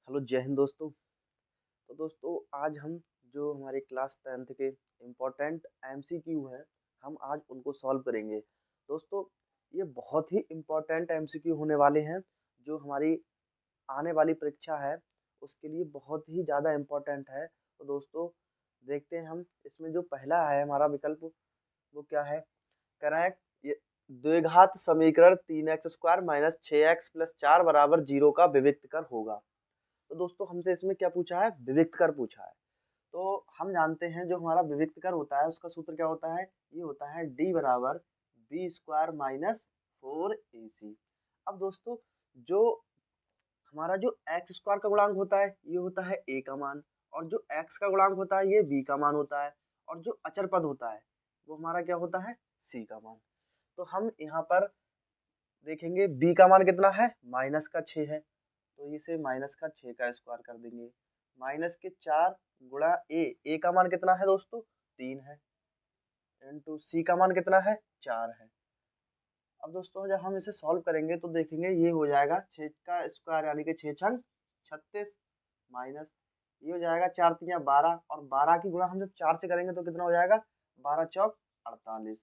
Hello जय हिंद दोस्तों। तो दोस्तों आज हम जो हमारे क्लास 10th के इम्पोर्टेंट एमसीक्यू हैं हम आज उनको सॉल्व करेंगे। दोस्तों ये बहुत ही इम्पोर्टेंट एमसीक्यू होने वाले हैं जो हमारी आने वाली परीक्षा है उसके लिए बहुत ही ज़्यादा इम्पोर्टेंट है। तो दोस्तों देखते हैं हम इसमें जो पहला है हमारा विकल्प वो क्या है। कह रहा है ये द्विघात समीकरण 3x² - 6x + 4 = 0 का विविक्त कर होगा। तो दोस्तों हमसे इसमें क्या पूछा है, विविक्त कर पूछा है। तो हम जानते हैं जो हमारा विविक्त कर होता है उसका सूत्र क्या होता है, ये होता है d = b² - 4ac। अब दोस्तों जो हमारा जो x² का गुणांक होता है ये होता है a का मान, और जो x का गुणांक होता है ये b का मान होता है, और जो अचर पद होता है वो हमारा क्या होता है, c का मान। तो हम यहाँ पर देखेंगे b का मान कितना है, -6 है, तो इसे -6 का स्क्वायर कर देंगे। -4 गुणा a का मान कितना है दोस्तों, 3 है, इंटू c का मान कितना है, 4 है। अब दोस्तों जब हम इसे सॉल्व करेंगे तो देखेंगे ये हो जाएगा 6 का स्क्वायर यानी कि 6 छंग 36 माइनस ये हो जाएगा 4 3 12, और 12 की गुणा हम जब 4 से करेंगे तो कितना हो जाएगा, 12 चौक 48।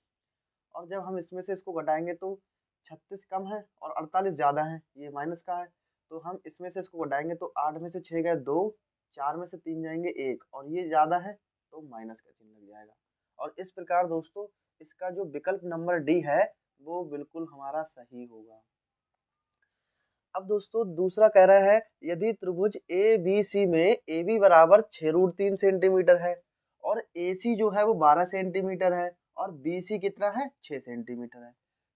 और जब हम इसमें से इसको घटाएंगे तो 36 कम है और 48 ज़्यादा है, ये माइनस का है। तो हम इसमें से इसको घटाएंगे तो 8 में से 6 गए 2, 4 में से 3 जाएंगे 1, और ये ज़्यादा है तो माइनस का चिन्ह लग जाएगा। और इस प्रकार दोस्तों इसका जो विकल्प नंबर डी है वो बिल्कुल हमारा सही होगा। अब दोस्तों दूसरा कह रहा है यदि त्रिभुज ए बी सी में ए बी बराबर 6√3 सेंटीमीटर है और ए सी जो है वो 12 सेंटीमीटर है और बी सी कितना है, 6 सेंटीमीटर है,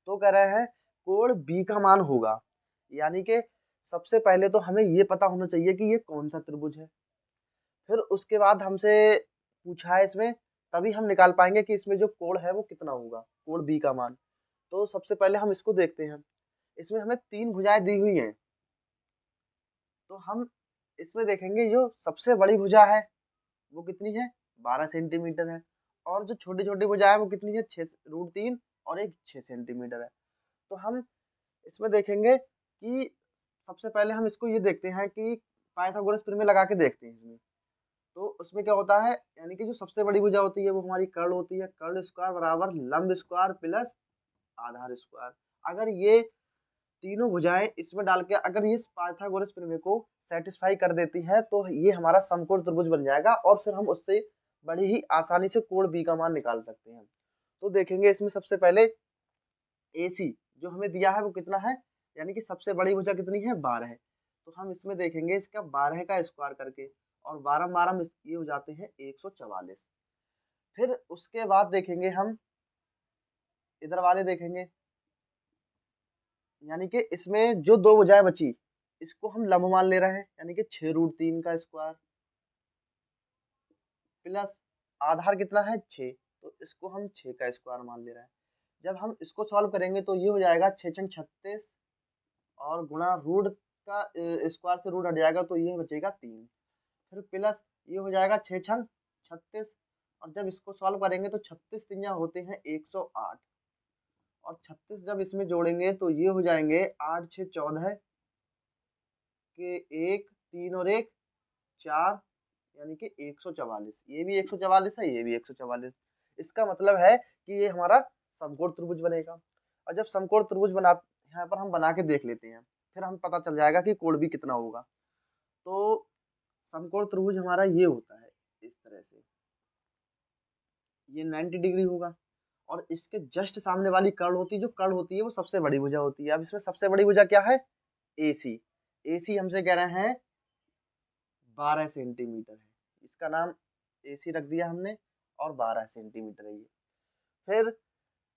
तो कह रहा है कोण बी का मान होगा। यानी कि सबसे पहले तो हमें ये पता होना चाहिए कि ये कौन सा त्रिभुज है, फिर उसके बाद हमसे पूछा है इसमें, तभी हम निकाल पाएंगे कि इसमें जो कोण है वो कितना होगा, कोण बी का मान। तो सबसे पहले हम इसको देखते हैं। इसमें हमें 3 भुजाएं दी हुई हैं, तो हम इसमें देखेंगे जो सबसे बड़ी भुजा है वो कितनी है, 12 सेंटीमीटर है, और जो छोटी छोटी भुजा है वो कितनी है, 6√3 और एक 6 सेंटीमीटर है। तो हम इसमें देखेंगे कि सबसे पहले हम इसको ये देखते हैं कि पाइथागोरस प्रमेय लगा के देखते हैं इसमें। तो उसमें क्या होता है, यानी कि जो सबसे बड़ी भुजा होती है वो हमारी कर्ण होती है, कर्ण स्क्वायर बराबर लंब स्क्वायर प्लस आधार स्क्वायर। अगर ये तीनों भुजाएं इसमें डाल के अगर ये पाइथागोरस प्रमेय को सेटिस्फाई कर देती है तो ये हमारा समकोण त्रिभुज बन जाएगा, और फिर हम उससे बड़ी ही आसानी से कोण बी का मान निकाल सकते हैं। तो देखेंगे इसमें सबसे पहले AC जो हमें दिया है वो कितना है, यानी कि सबसे बड़ी भुजा कितनी है, 12 है। तो हम इसमें देखेंगे इसका 12 का स्क्वायर करके, और 12 12 ये हो जाते हैं 144। फिर उसके बाद देखेंगे हम इधर वाले देखेंगे, यानी कि इसमें जो दो भुजाएं बची इसको हम लंब मान ले रहे हैं, यानी कि 6√3 का स्क्वायर प्लस आधार कितना है 6, तो इसको हम 6 का स्क्वायर मान ले रहे हैं। जब हम इसको सॉल्व करेंगे तो ये हो जाएगा 6 छंग 36, और गुणा रूट का स्क्वायर से रूट हट जाएगा तो ये बचेगा 3, फिर प्लस ये हो जाएगा 6 छंग 36, और जब इसको सॉल्व करेंगे तो 36 तिया होते हैं 108, और 36 जब इसमें जोड़ेंगे तो ये हो जाएंगे 8 6 14 के 1 3 और 1 4, यानी कि 144। ये भी 144 है, ये भी 144। इसका मतलब है कि ये हमारा समकोण त्रिभुज बनेगा। और जब समकोण त्रिभुज बना, यहाँ पर हम बना के देख लेते हैं, फिर हम पता चल जाएगा कि कोण भी कितना होगा। तो समकोण त्रिभुज हमारा ये होता है इस तरह से, ये 90 डिग्री होगा, और इसके जस्ट सामने वाली कर्ण होती है, जो कर्ण होती है वो सबसे बड़ी भुजा होती है। अब इसमें सबसे बड़ी भुजा क्या है, AC। AC हमसे कह रहे हैं 12 सेंटीमीटर है, इसका नाम AC रख दिया हमने, और 12 सेंटीमीटर है ये। फिर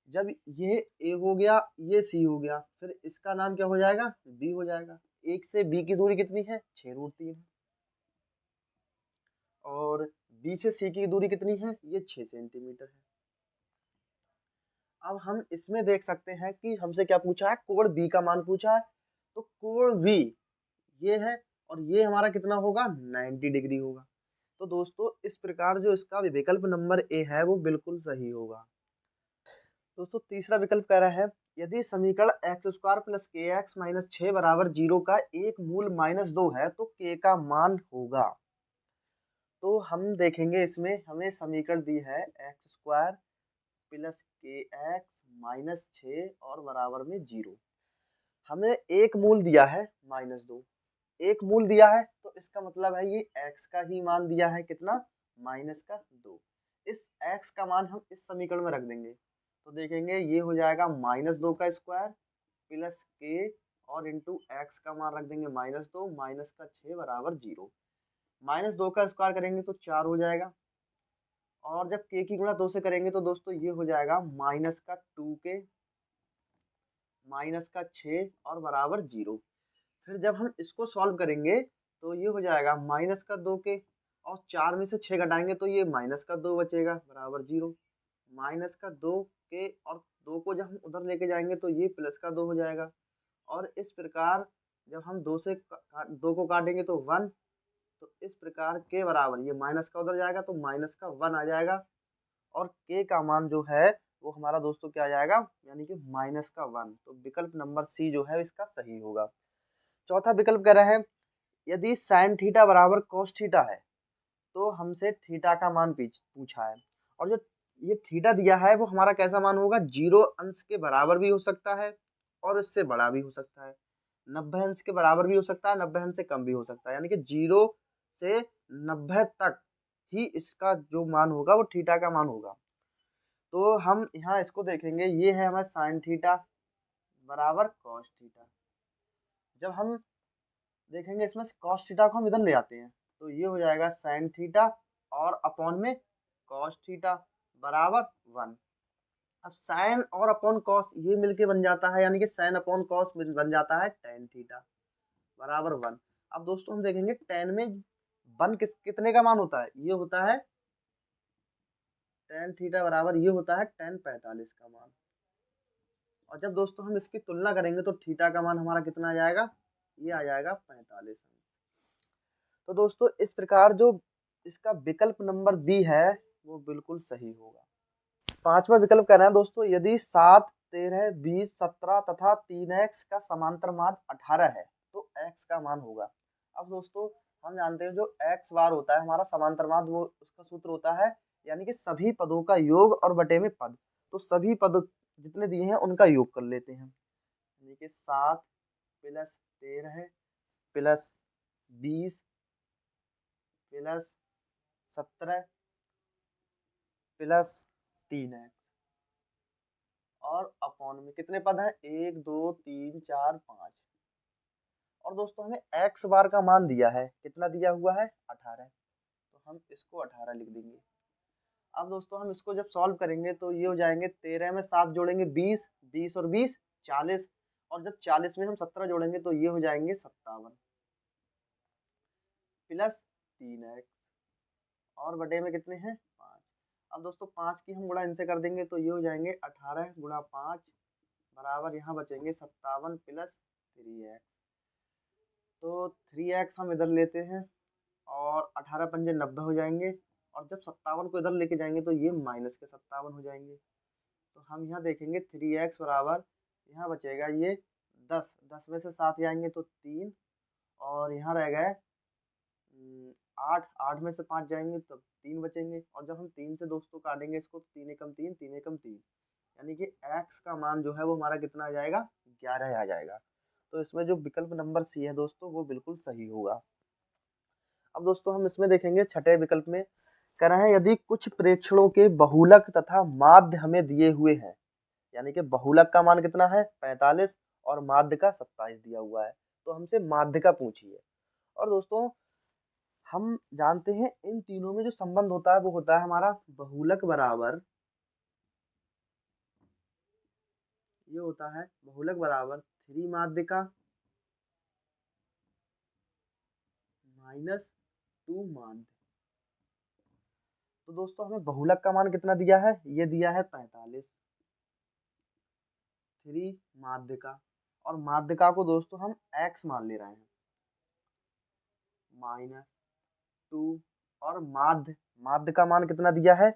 जब ये A हो गया, ये C हो गया, फिर इसका नाम क्या हो जाएगा, B हो जाएगा। एक से B की दूरी कितनी है, 6√3 है, और B से C की दूरी कितनी है, ये 6 सेंटीमीटर है। अब हम इसमें देख सकते हैं कि हमसे क्या पूछा है, कोण B का मान पूछा है। तो कोण B ये है, और ये हमारा कितना होगा, 90 डिग्री होगा। तो दोस्तों इस प्रकार जो इसका विकल्प नंबर ए है वो बिल्कुल सही होगा। दोस्तों तीसरा विकल्प कह रहा है यदि समीकरण एक्स स्क्वायर प्लस के एक्स माइनस 6 बराबर 0 का एक मूल -2 है तो के का मान होगा। तो हम देखेंगे इसमें हमें समीकरण दी है एक्स स्क्वायर प्लस के एक्स माइनस 6 और बराबर में 0। हमें एक मूल दिया है -2, एक मूल दिया है तो इसका मतलब है ये x का ही मान दिया है कितना, -2। इस x का मान हम इस समीकरण में रख देंगे तो देखेंगे ये हो जाएगा -2 का स्क्वायर प्लस के और इंटू एक्स का मान रख देंगे -2 माइनस का 6 बराबर 0। -2 का स्क्वायर करेंगे तो 4 हो जाएगा और जब के की गुणा 2 से करेंगे तो दोस्तों ये हो जाएगा माइनस का 2 के माइनस का 6 और बराबर 0। फिर जब हम इसको सॉल्व करेंगे तो ये हो जाएगा माइनस का 2 के और 4 में से 6 घटाएंगे तो ये माइनस का 2 बचेगा बराबर 0। माइनस का 2 के और 2 को जब हम उधर लेके जाएंगे तो ये प्लस का 2 हो जाएगा और इस प्रकार जब हम 2 से 2 को काटेंगे तो 1, तो इस प्रकार के बराबर ये माइनस का उधर जाएगा तो माइनस का 1 आ जाएगा और के का मान जो है वो हमारा दोस्तों क्या आ जाएगा, यानी कि माइनस का 1। तो विकल्प नंबर सी जो है इसका सही होगा। चौथा विकल्प कह रहे हैं यदि साइन थीटा बराबर कॉस थीटा है तो हमसे थीटा का मान पूछा है और जो ये थीटा दिया है वो हमारा कैसा मान होगा, 0 अंश के बराबर भी हो सकता है और इससे बड़ा भी हो सकता है, 90 अंश के बराबर भी हो सकता है, 90 अंश से कम भी हो सकता है, यानी कि 0 से 90 तक ही इसका जो मान होगा वो थीटा का मान होगा। तो हम यहाँ इसको देखेंगे, ये है हमारा साइन थीटा बराबर कॉस थीटा। जब हम देखेंगे इसमें कॉस थीटा को हम इधर ले आते हैं तो ये हो जाएगा साइन थीटा और अपॉन में कॉस थीटा बराबर 1। अब साइन और अपॉन कॉस ये मिलके बन जाता है, यानी कि साइन अपॉन कॉस बन जाता है टेन थीटा बराबर 1। अब दोस्तों हम देखेंगे टेन में 1 कितने का मान होता है, ये होता है टेन थीटा बराबर ये होता है टेन 45 का मान। और जब दोस्तों हम इसकी तुलना करेंगे तो थीटा का मान हमारा कितना आ जाएगा, ये आ जाएगा 45। तो दोस्तों इस प्रकार जो इसका विकल्प नंबर बी है वो बिल्कुल सही होगा। पांचवा विकल्प कह रहे हैं दोस्तों यदि 7, 13, 20, 17 तथा 3x का समांतर माध्य 18 है तो x का मान होगा। अब दोस्तों हम जानते हैं जो x बार होता है हमारा समांतर माध्य वो उसका सूत्र होता है, यानी कि सभी पदों का योग और बटे में पद। तो सभी पद जितने दिए हैं उनका योग कर लेते हैं, यानी कि 7 plus 13 plus 20 plus 17 plus 3x और अपॉन में कितने पद हैं, 1 2 3 4 5। और दोस्तों हमें x बार का मान दिया है, कितना दिया हुआ है 18, तो हम इसको 18 लिख देंगे। अब दोस्तों हम इसको जब सॉल्व करेंगे तो ये हो जाएंगे 13 में 7 जोड़ेंगे 20, 20 और 20 40 और जब 40 में हम 17 जोड़ेंगे तो ये हो जाएंगे 57 प्लस 3x और बटे में कितने हैं 5। अब दोस्तों 5 की हम गुणा इनसे कर देंगे तो ये हो जाएंगे 18 गुणा 5 बराबर यहाँ बचेंगे 57 प्लस 3x। तो 3x हम इधर लेते हैं और 18 पंजे 90 हो जाएंगे और जब 57 को इधर लेके जाएंगे तो ये माइनस के 57 हो जाएंगे। तो हम यहाँ देखेंगे 3x बराबर यहाँ बचेगा ये 10, 10 में से 7 जाएंगे तो 3 और यहाँ रह गए 8, 8 में से 5 जाएंगे तो 3 बचेंगे और जब हम 3 से दोस्तों काटेंगे इसको 3 एकम 3, 3 एकम 3, यानी कि x का मान जो है वो हमारा कितना आ जाएगा 11 आ जाएगा। तो इसमें जो विकल्प नंबर सी है दोस्तों वो बिल्कुल सही होगा। अब दोस्तों हम इसमें देखेंगे छठे विकल्प में कह रहे हैं यदि कुछ प्रेक्षणों के बहुलक तथा माध्य हमें दिए हुए हैं, यानी कि बहुलक का मान कितना है 45 और माध्य का 27 दिया हुआ है, तो हमसे माध्य का पूछिए। और दोस्तों हम जानते हैं इन तीनों में जो संबंध होता है वो होता है हमारा बहुलक बराबर, ये होता है बहुलक बराबर 3 माध्य का माइनस 2 माध्य। तो दोस्तों हमें बहुलक का मान कितना दिया है, ये दिया है 45, 3 माध्य का और माध्य का को दोस्तों हम x मान ले रहे हैं -2 और माध्य माध्य का मान कितना दिया है,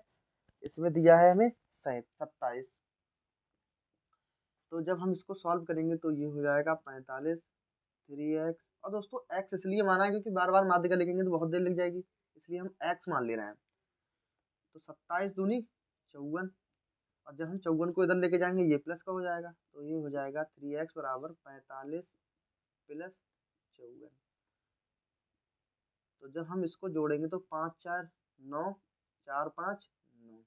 इसमें दिया है हमें 27। तो जब हम इसको सॉल्व करेंगे तो ये हो जाएगा 45 3x, और दोस्तों x इसलिए माना है क्योंकि बार बार माध्यिका लिखेंगे तो बहुत देर लग जाएगी, इसलिए हम x मान ले रहे हैं। तो 27 दूनी 54, और जब हम 54 को इधर लेके जाएंगे ये प्लस का हो जाएगा, तो ये हो जाएगा 3x बराबर 45 प्लस 54। तो जब हम इसको जोड़ेंगे तो 5 4 9, 4 5 9,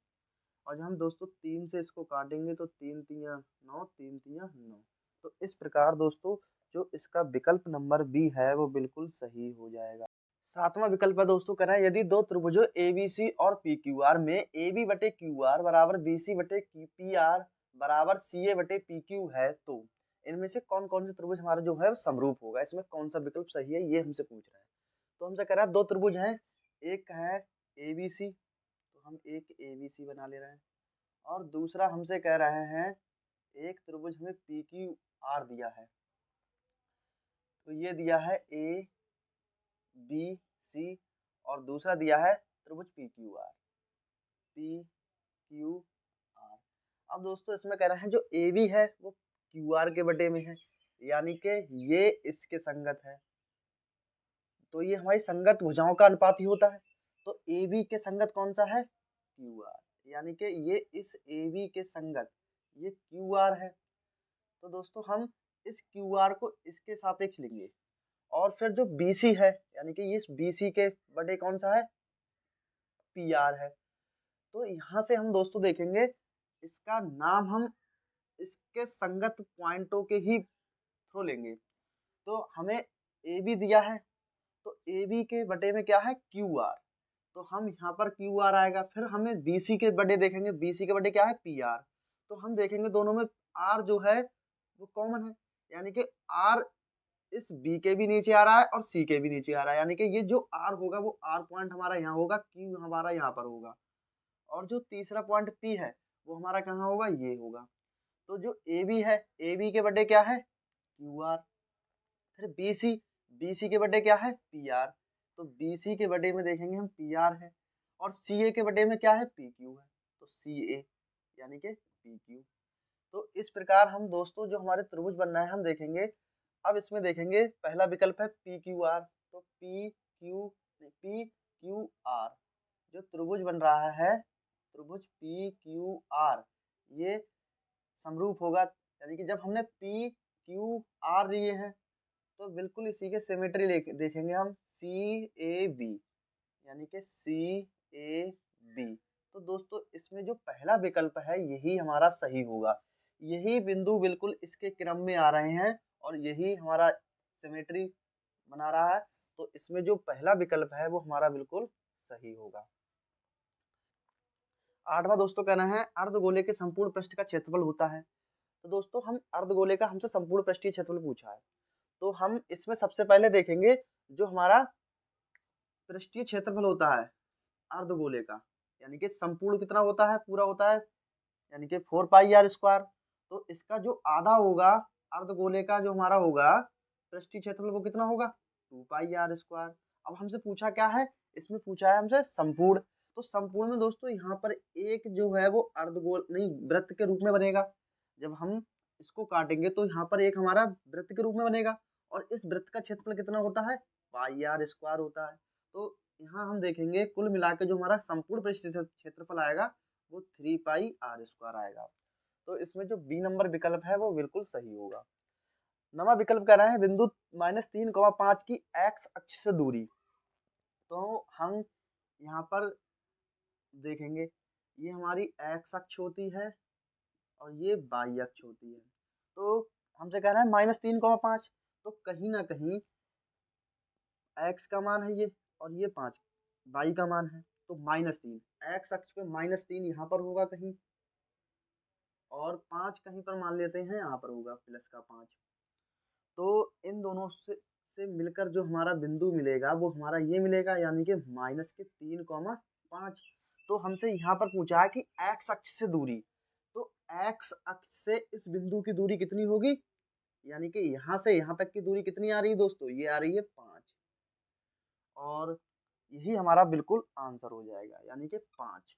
और जब हम दोस्तों 3 से इसको काटेंगे तो 3 तिया 9, 3 तिया 9। तो इस प्रकार दोस्तों जो इसका विकल्प नंबर बी है वो बिल्कुल सही हो जाएगा। सातवां विकल्प है दोस्तों, कह रहा है यदि दो त्रिभुजों ABC और PQR में AB बटे QR बराबर BC बटे PR बराबर CA बटे PQ है, तो इनमें से कौन कौन से त्रिभुज हमारा जो है समरूप होगा, इसमें कौन सा विकल्प सही है, ये हमसे पूछ रहा है। तो हमसे कह रहा है दो त्रिभुज हैं, एक है ABC, तो हम एक ABC बना ले रहे हैं, और दूसरा हमसे कह रहे हैं एक त्रिभुज हमें PQR दिया है, तो ये दिया है ABC, और दूसरा दिया है त्रिभुज PQR। अब दोस्तों इसमें कह रहे हैं जो AB है वो QR के बटे में है, यानी कि ये इसके संगत है, तो ये हमारी संगत भुजाओं का अनुपात ही होता है। तो AB के संगत कौन सा है, QR, यानी कि ये इस AB के संगत ये QR है। तो दोस्तों हम इस QR को इसके सापेक्ष लेंगे, और फिर जो BC है यानी कि इस BC के बटे कौन सा है, PR है। तो यहाँ से हम दोस्तों देखेंगे इसका नाम हम इसके संगत पॉइंटों के ही थ्रू लेंगे। तो हमें AB दिया है, तो AB के बटे में क्या है, QR, तो हम यहाँ पर QR आएगा। फिर हमें BC के बटे देखेंगे, BC के बटे क्या है, PR, तो हम देखेंगे दोनों में R जो है वो कॉमन है, यानी कि R इस B के भी नीचे आ रहा है और C के भी नीचे आ रहा है, यानी कि ये जो R होगा वो R पॉइंट हमारा यहाँ होगा, Q हमारा यहाँ पर होगा, और जो तीसरा पॉइंट P है वो हमारा कहाँ होगा, ये होगा। तो जो AB है, AB के बटे क्या है, QR, फिर BC के बटे क्या है, PR, तो BC के बटे में देखेंगे हम PR है, और CA के बटे में क्या है, PQ है, तो CA यानी कि PQ। तो इस प्रकार हम दोस्तों जो हमारे त्रिभुज बन रहा है हम देखेंगे। अब इसमें देखेंगे पहला विकल्प है PQR, तो PQR जो त्रिभुज बन रहा है, त्रिभुज PQR ये समरूप होगा, यानी कि जब हमने PQR लिए हैं तो बिल्कुल इसी के सिमेट्री देखेंगे हम CAB, यानी कि CAB। तो दोस्तों इसमें जो पहला विकल्प है यही हमारा सही होगा, यही बिंदु बिल्कुल इसके क्रम में आ रहे हैं और यही हमारा सिमेट्री बना रहा है, तो इसमें जो पहला विकल्प है वो हमारा बिल्कुल सही होगा। आठवां दोस्तों कहना है अर्धगोले के संपूर्ण पृष्ठ का क्षेत्रफल होता है। तो दोस्तों हम अर्धगोले का हमसे संपूर्ण पृष्ठीय क्षेत्रफल पूछा है, तो हम इसमें सबसे पहले देखेंगे जो हमारा पृष्ठीय क्षेत्रफल होता है अर्धगोले का, यानी कि संपूर्ण कितना होता है, पूरा होता है, यानी कि 4 पाई आर स्क्वायर। तो इसका जो आधा होगा अर्धगोले का जो हमारा होगा पृष्ठीय क्षेत्रफल वो कितना होगा, 2 पाई आर स्क्वायर। अब हमसे पूछा क्या है, इसमें पूछा है हमसे संपूर्ण, तो संपूर्ण में दोस्तों यहाँ पर एक जो है वो अर्धगोल नहीं वृत्त के रूप में बनेगा, जब हम इसको काटेंगे तो यहाँ पर एक हमारा वृत्त के रूप में बनेगा, और इस वृत्त का क्षेत्रफल कितना होता है, पाई आर स्क्वायर होता है। तो यहाँ हम देखेंगे कुल मिला के जो हमारा संपूर्ण पृष्ठीय क्षेत्रफल आएगा वो 3 पाई आर स्क्वायर आएगा। तो इसमें जो बी नंबर विकल्प है वो बिल्कुल सही होगा। नवा विकल्प कह रहे हैं बिंदु -3,5 की एक्स अक्ष से दूरी, तो हम यहाँ पर देखेंगे ये हमारी एक्स अक्ष होती है और ये वाई अक्ष होती है। तो हमसे कह रहा है -3,5, तो कहीं ना कहीं एक्स का मान है ये और ये 5 वाई का मान है, तो -3 एक्स अक्ष पे -3 यहाँ पर होगा कहीं, और 5 कहीं पर मान लेते हैं यहाँ पर होगा प्लस का 5। तो इन दोनों से मिलकर जो हमारा बिंदु मिलेगा वो हमारा ये मिलेगा, यानी कि -3,5। तो हमसे यहाँ पर पूछा है कि एक्स अक्ष से दूरी, तो एक्स अक्ष से इस बिंदु की दूरी कितनी होगी, यानी कि यहाँ से यहाँ तक की दूरी कितनी आ रही है दोस्तों, ये आ रही है 5, और यही हमारा बिल्कुल आंसर हो जाएगा, यानी कि 5।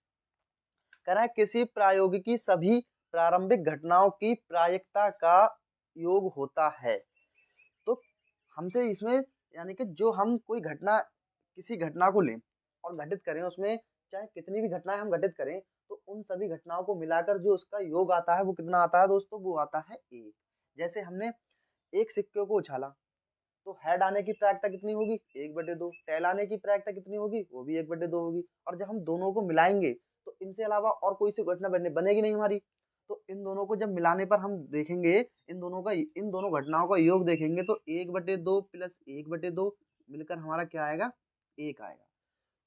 कह रहा है किसी प्रायोगिकी सभी प्रारंभिक घटनाओं की प्रायिकता का योग होता है। तो हमसे इसमें यानी कि जो हम कोई घटना किसी घटना को लें और घटित करें, उसमें चाहे कितनी भी घटनाएं हम घटित करें, तो उन सभी घटनाओं को मिलाकर जो उसका योग आता है वो कितना आता है दोस्तों, वो आता है एक। जैसे हमने एक सिक्के को उछाला तो हेड आने की प्रायिकता कितनी होगी, 1/2। टेल आने की प्रायिकता कितनी होगी, वो भी 1/2 होगी। और जब हम दोनों को मिलाएंगे तो इनसे अलावा और कोई सी घटना बनेगी नहीं हमारी। तो इन दोनों को जब मिलाने पर हम देखेंगे, इन दोनों घटनाओं का योग देखेंगे तो 1/2 प्लस 1/2 मिलकर हमारा क्या आएगा, एक आएगा।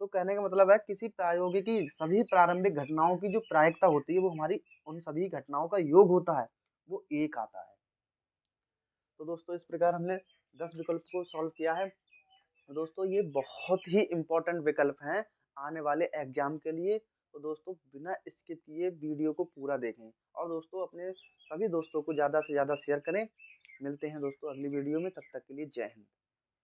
तो कहने का मतलब है किसी प्रायोगिकी सभी प्रारंभिक घटनाओं की जो प्रायिकता होती है वो हमारी उन सभी घटनाओं का योग होता है, वो एक आता है। तो दोस्तों इस प्रकार हमने 10 विकल्प को सॉल्व किया है। तो दोस्तों ये बहुत ही इम्पोर्टेंट विकल्प हैं आने वाले एग्जाम के लिए। तो दोस्तों बिना स्किप किए वीडियो को पूरा देखें और दोस्तों अपने सभी दोस्तों को ज़्यादा से ज़्यादा शेयर करें। मिलते हैं दोस्तों अगली वीडियो में, तब तक के लिए जय हिंद।